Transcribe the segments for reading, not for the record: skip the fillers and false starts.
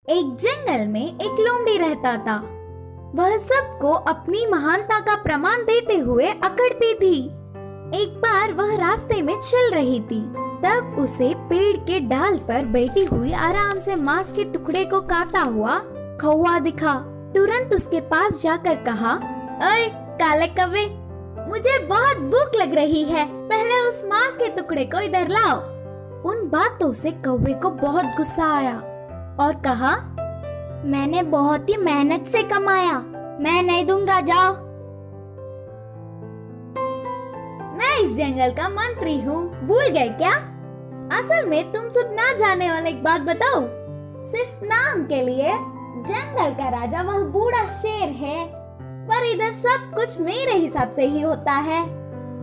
एक जंगल में एक लोमड़ी रहता था। वह सबको अपनी महानता का प्रमाण देते हुए अकड़ती थी। एक बार वह रास्ते में चल रही थी, तब उसे पेड़ के डाल पर बैठी हुई आराम से मांस के टुकड़े को काटा हुआ कौवा दिखा। तुरंत उसके पास जाकर कहा, अरे काले कौवे, मुझे बहुत भूख लग रही है, पहले उस मांस के टुकड़े को इधर लाओ। उन बातों से कौवे को बहुत गुस्सा आया और कहा, मैंने बहुत ही मेहनत से कमाया, मैं नहीं दूंगा, जाओ। मैं इस जंगल का मंत्री हूँ, भूल गए क्या? असल में तुम सब ना जाने वाले एक बात बताओ, सिर्फ नाम के लिए जंगल का राजा वह बूढ़ा शेर है, पर इधर सब कुछ मेरे हिसाब से ही होता है।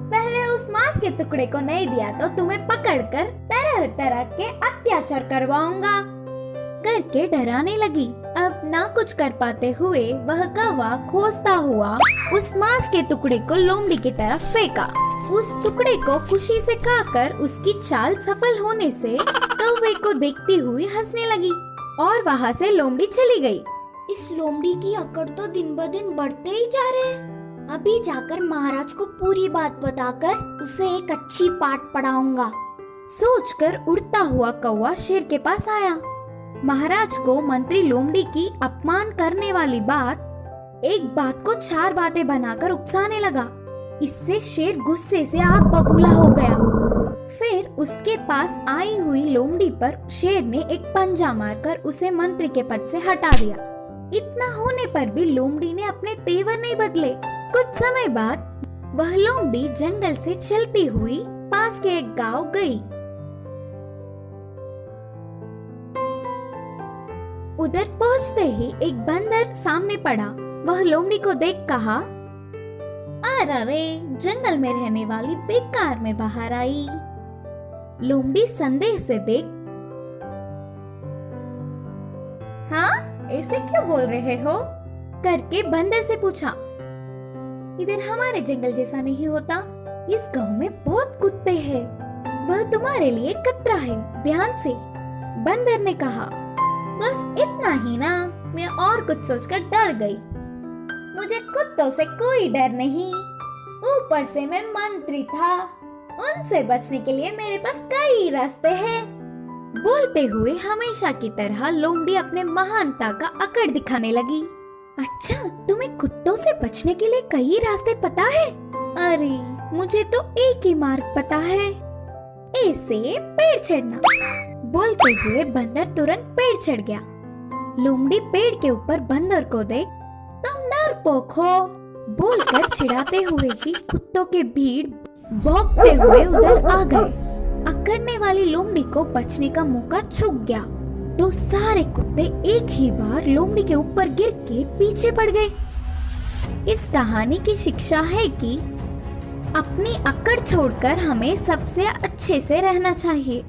पहले उस मांस के टुकड़े को नहीं दिया तो तुम्हें पकड़कर तरह तरह के अत्याचार करवाऊंगा करके डराने लगी। अब ना कुछ कर पाते हुए वह कौवा खोजता हुआ उस मांस के टुकड़े को लोमड़ी की तरफ फेंका। उस टुकड़े को खुशी से खाकर उसकी चाल सफल होने से कौवे को देखती हुई हंसने लगी और वहाँ से लोमड़ी चली गई। इस लोमड़ी की अकड़ तो दिन ब दिन बढ़ते ही जा रहे हैं। अभी जाकर महाराज को पूरी बात बताकर उसे एक अच्छी पाठ पढ़ाऊंगा। सोचकर उड़ता हुआ कौवा शेर के पास आया। महाराज को मंत्री लोमड़ी की अपमान करने वाली एक बात को 4 बातें बनाकर उकसाने लगा। इससे शेर गुस्से से आग बबूला हो गया। फिर उसके पास आई हुई लोमड़ी पर शेर ने एक पंजा मारकर उसे मंत्री के पद से हटा दिया। इतना होने पर भी लोमड़ी ने अपने तेवर नहीं बदले। कुछ समय बाद वह लोमड़ी जंगल से चलती हुई पास के एक गांव गई। उधर पहुंचते ही एक बंदर सामने पड़ा। वह लोमड़ी को देख कहा, अरे जंगल में रहने वाली बेकार में बाहर आई। लोमड़ी संदेह से देख, हाँ ऐसे क्यों बोल रहे हो करके बंदर से पूछा। इधर हमारे जंगल जैसा नहीं होता, इस गांव में बहुत कुत्ते हैं, वह तुम्हारे लिए खतरा है, ध्यान से। बंदर ने कहा, बस इतना ही ना, मैं और कुछ सोचकर डर गई। मुझे कुत्तों से कोई डर नहीं, ऊपर से मैं मंत्री था, उनसे बचने के लिए मेरे पास कई रास्ते हैं। बोलते हुए हमेशा की तरह लोमड़ी अपने महानता का अकड़ दिखाने लगी। अच्छा, तुम्हें कुत्तों से बचने के लिए कई रास्ते पता है? अरे मुझे तो एक ही मार्ग पता है, ऐसे पेड़ चढ़ना। बोलते हुए बंदर तुरंत पेड़ चढ़ गया। लोमड़ी पेड़ के ऊपर बंदर को देख, तुम डरपोक हो बोलकर चिढ़ाते हुए ही कुत्तों के भीड़ भौंकते हुए उधर आ गए। अकड़ने वाली लोमड़ी को बचने का मौका छूट गया तो सारे कुत्ते एक ही बार लोमड़ी के ऊपर गिर के पीछे पड़ गए। इस कहानी की शिक्षा है कि अपनी अकड़ छोड़कर हमें सबसे अच्छे से रहना चाहिए।